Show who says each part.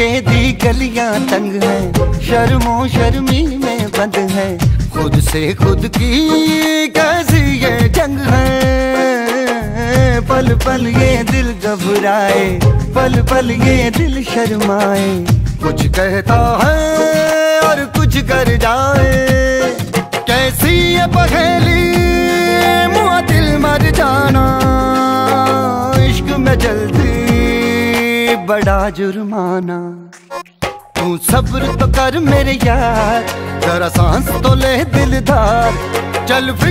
Speaker 1: के दी गलियां तंग है, शर्मो शर्मी में बंद है, खुद से खुद की कैसी ये जंग है। पल पल ये दिल घबराए, पल पल ये दिल शर्माए, कुछ कहता है और कुछ कर जाए। कैसी ये पहेली मुआ दिल मर जाना, इश्क में जल्दी बड़ा जुर्माना। तू सब्र तो कर मेरे यार, जरा सांस तो ले दिलदार, चल फिर